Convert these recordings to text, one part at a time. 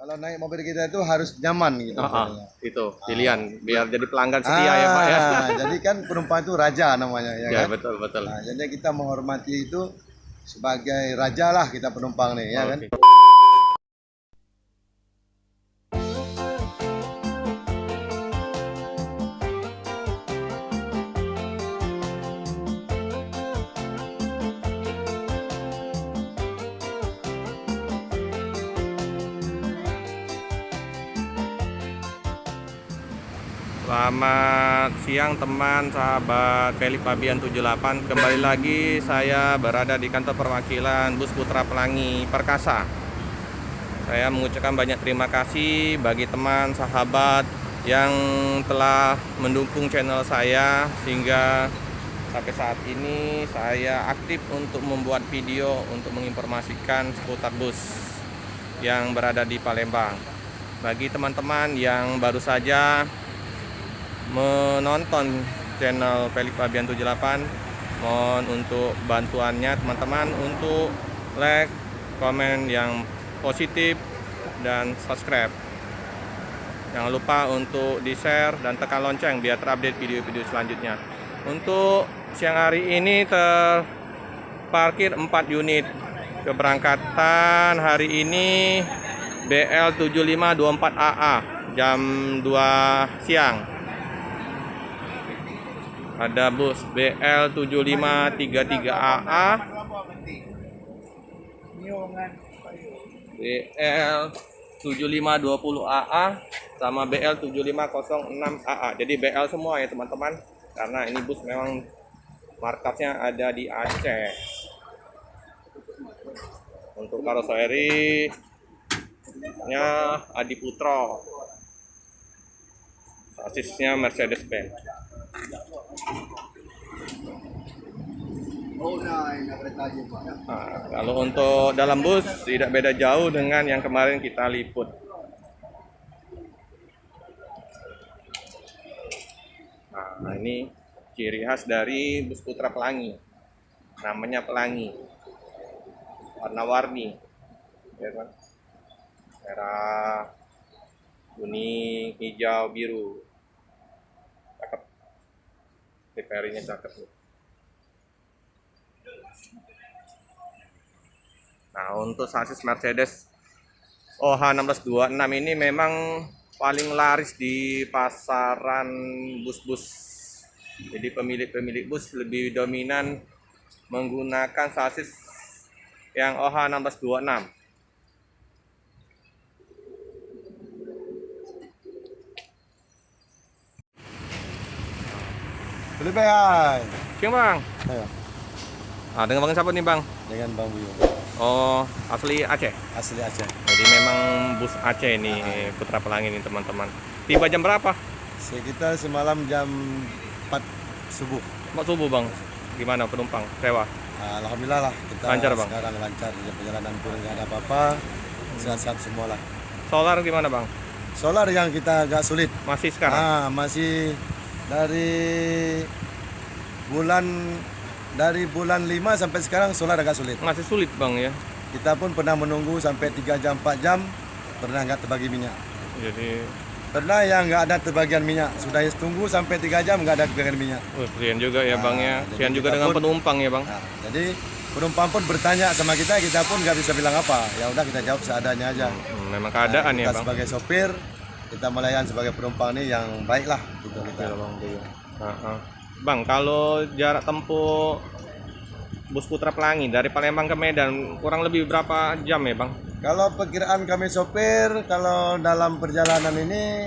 Kalau naik mobil kita itu harus nyaman gitu. Itu pilihan biar jadi pelanggan setia ya Pak ya. Jadi kan penumpang itu raja namanya ya Ya kan. betul betul. Nah, jadi kita menghormati itu sebagai raja lah kita penumpang nih ya kan. Oke. Selamat siang teman sahabat Pelip Pabian 78. Kembali lagi saya berada di kantor perwakilan Bus Putra Pelangi Perkasa. Saya mengucapkan banyak terima kasih bagi teman sahabat yang telah mendukung channel saya sehingga sampai saat ini saya aktif untuk membuat video untuk menginformasikan seputar bus yang berada di Palembang. Bagi teman-teman yang baru saja menonton channel Pelip Pabian 78, mohon untuk bantuannya teman-teman untuk like, komen yang positif dan subscribe. Jangan lupa untuk di share dan tekan lonceng biar terupdate video-video selanjutnya. Untuk siang hari ini terparkir 4 unit. Keberangkatan hari ini BL 7524AA jam 2 siang. Ada bus BL 7533AA, BL 7520AA, sama BL 7506AA. Jadi BL semua ya teman-teman, karena ini bus memang markasnya ada di Aceh. Untuk karoseri nya Adi Putro, sasisnya Mercedes-Benz. Nah, kalau untuk dalam bus tidak beda jauh dengan yang kemarin kita liput. Nah, ini ciri khas dari bus Putra Pelangi. Namanya Pelangi. Warna-warni. Ya kan? Merah, kuning, hijau, biru. Cakep. TVRI-nya cakep nih. Nah, untuk sasis Mercedes OH1626 ini memang paling laris di pasaran bus-bus. Jadi pemilik bus lebih dominan menggunakan sasis yang OH1626. Beli bayar. Siang Bang. Ayo, Ah, dengan Bang siapa nih Bang? dengan Bang Buyo. Oh, asli Aceh. Asli Aceh. Jadi memang bus Aceh ini Putra Pelangi ini teman-teman. Tiba jam berapa? Sekitar semalam jam 4 subuh. Mak subuh Bang. Gimana penumpang? Sewa? Alhamdulillah lah kita Lancar, Bang? sekarang lancar, perjalanan pun nggak ada apa-apa, sehat-sehat semua lah. Solar gimana Bang? Solar yang kita agak sulit. Masih sekarang? Masih dari bulan 5 sampai sekarang solar agak sulit. Masih sulit Bang ya. Kita pun pernah menunggu sampai 3 jam 4 jam, pernah nggak terbagi minyak. Jadi Pernah yang nggak ada terbagian minyak, sudah tunggu sampai 3 jam nggak ada terbagian minyak. kesian juga ya Bang ya. jadi Kesian juga kita dengan pun- penumpang ya Bang. Jadi penumpang pun bertanya sama kita pun nggak bisa bilang apa. Ya udah kita jawab seadanya aja. Memang keadaan kita ya Bang. sebagai sopir, kita melayan sebagai penumpang ini yang baik lah gitu kita. Ya, Bang. Bang, kalau jarak tempuh bus Putra Pelangi dari Palembang ke Medan kurang lebih berapa jam ya Bang? Kalau perkiraan kami sopir, kalau dalam perjalanan ini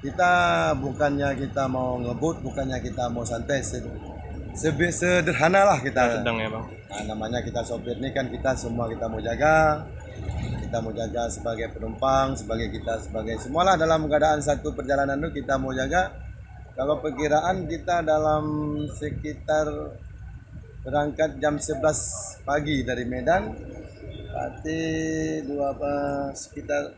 kita bukannya kita mau ngebut, bukannya kita mau santai, sederhana lah kita. Sedang ya Bang. Nah, namanya kita sopir ini kan kita semua kita mau jaga sebagai penumpang, sebagai kita sebagai semualah dalam keadaan satu perjalanan itu kita mau jaga. Kalau perkiraan kita dalam sekitar berangkat jam 11 pagi dari Medan, berarti sekitar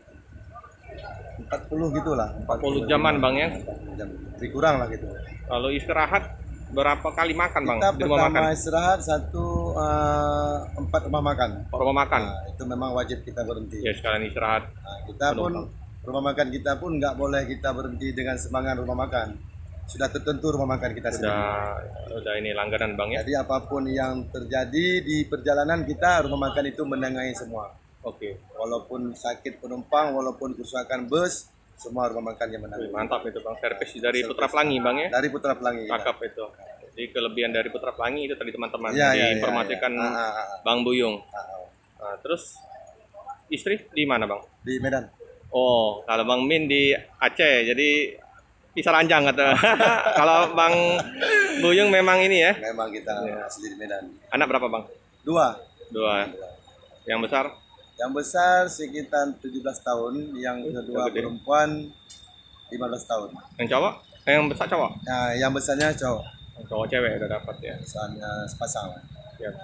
40 gitulah. 40 jaman Bang ya. 40 jam. Lebih kurang lah gitu. Kalau istirahat berapa kali makan Bang? Kita Di rumah pertama makan? istirahat tempat rumah makan. Rumah makan. Nah, itu memang wajib kita berhenti. Ya sekalian istirahat. Nah, kita pun rumah makan kita pun nggak boleh kita berhenti dengan semangat rumah makan. Sudah tertentu rumah makan kita sendiri. Udah ini langganan Bang ya. Jadi apapun yang terjadi di perjalanan kita, rumah makan itu menengahi semua. Oke. Walaupun sakit penumpang, walaupun kerusakan bus, semua rumah makan yang menanggung. Mantap itu Bang, servis dari Putra Pelangi Bang ya. Dari Putra Pelangi. Cakep itu. Jadi kelebihan dari Putra Pelangi itu tadi teman-teman Ya, diinformasikan Bang Buyung. Nah, terus istri di mana Bang? Di Medan. Oh, kalau Bang Min di Aceh, jadi bisa ranjang kata. Kalau Bang Buyung memang ini ya. Memang kita asli di Medan. Anak berapa Bang? Dua. Yang besar? Yang besar sekitar 17 tahun, yang kedua perempuan 15 tahun. Yang cowok? Yang besar cowok? Nah, yang besarnya cowok. Yang cowok cewek udah dapat ya. Misalnya sepasang. Siap.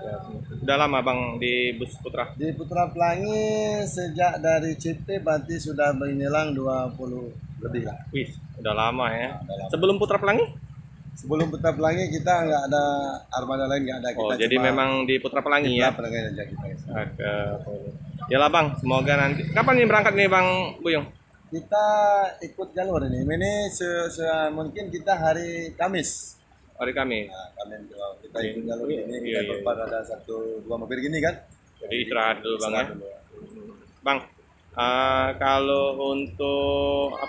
Udah lama Bang di bus Putra? Di Putra Pelangi sejak dari CP berarti sudah menjelang 20 lebih lah. Wih, udah lama ya. Sebelum Putra Pelangi? Sebelum Putra Pelangi kita nggak ada armada lain, nggak ada. Kita jadi memang di Putra Pelangi ya? Putra Pelangi aja kita. Ya lah Bang, semoga nanti. Kapan nih berangkat nih Bang Buyung? Kita ikut jalur ini. Ini mungkin kita hari Kamis. Hari Kamis. Nah, kita ikut jalur ini. Kita berpar ada 1-2 mobil gini kan. Jadi istirahat dulu Bang ya. Bang, kalau untuk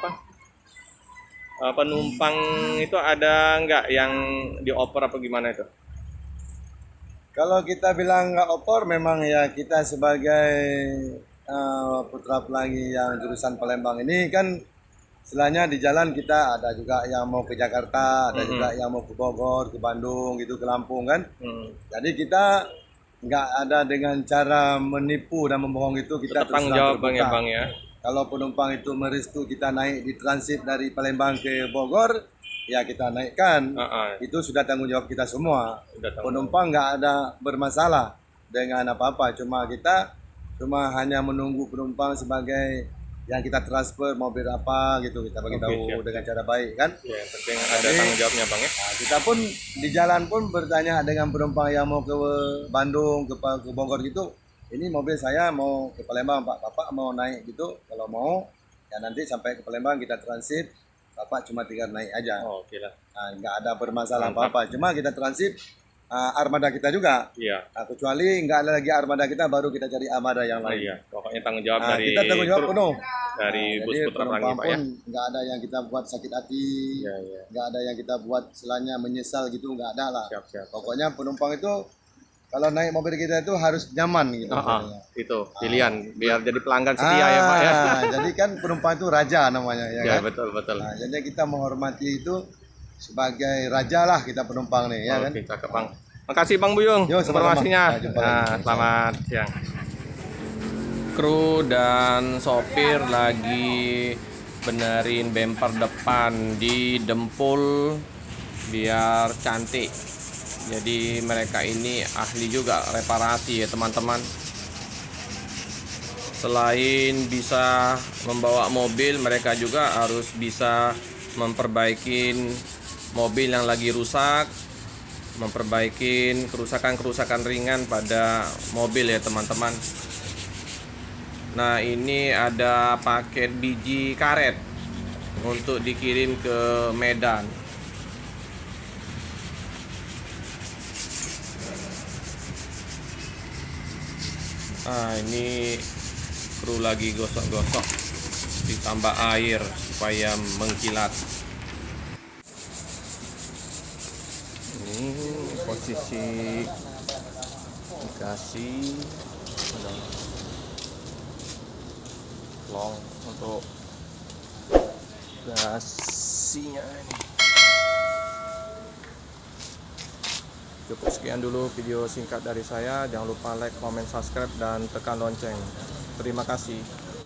penumpang itu ada nggak yang dioper apa gimana itu? Kalau kita bilang nggak opor, memang ya kita sebagai Putra Pelangi yang jurusan Palembang ini kan istilahnya di jalan kita ada juga yang mau ke Jakarta, ada juga yang mau ke Bogor, ke Bandung gitu, ke Lampung kan. Jadi kita nggak ada dengan cara menipu dan membohong itu, kita tetap tanggung jawab Bang ya Bang ya. Kalau penumpang itu merestu kita naik di transit dari Palembang ke Bogor, ya kita naikkan. Itu sudah tanggung jawab kita semua. Penumpang nggak ada bermasalah dengan apa-apa, kita cuma hanya menunggu penumpang sebagai yang kita transfer mobil apa gitu, kita bagi tahu dengan cara baik kan. Ya, penting ada tanggung jawabnya Bang ya. Nah, kita pun di jalan pun bertanya dengan penumpang yang mau ke Bandung, ke Bogor gitu. Ini mobil saya mau ke Palembang Pak, Bapak mau naik gitu. Kalau mau ya nanti sampai ke Palembang kita transit, Bapak cuma tinggal naik aja. Oke lah. Nah, nggak ada bermasalah apa-apa, cuma kita transit armada kita juga. Iya. Nah, kecuali nggak ada lagi armada kita, baru kita cari armada yang lain. Iya, pokoknya tanggung jawab dari kita tanggung jawab penuh dari bus jadi Putra Pelangi Pak ya. Nggak ada yang kita buat sakit hati, nggak ada yang kita buat istilahnya menyesal gitu, nggak ada lah. Siap. Pokoknya penumpang itu kalau naik mobil kita itu harus nyaman gitu. Itu pilihan biar jadi pelanggan setia ya Pak ya. Jadi kan penumpang itu raja namanya ya kan? Betul. Nah, jadi kita menghormati itu sebagai raja lah kita penumpang nih ya kan. Cakep Bang. Makasih Bang Buyung informasinya. Selamat siang. Kru dan sopir lagi benerin bemper depan di Dempul biar cantik. Jadi mereka ini ahli juga reparasi ya teman-teman. Selain bisa membawa mobil, mereka juga harus bisa memperbaikin mobil yang lagi rusak, memperbaikin kerusakan-kerusakan ringan pada mobil ya teman-teman. Nah, ini ada paket biji karet untuk dikirim ke Medan. Nah, ini kru lagi gosok-gosok, ditambah air supaya mengkilat. Ini posisi dikasih long untuk gasnya ini. Cukup sekian dulu video singkat dari saya. Jangan lupa like, comment, subscribe, dan tekan lonceng. Terima kasih.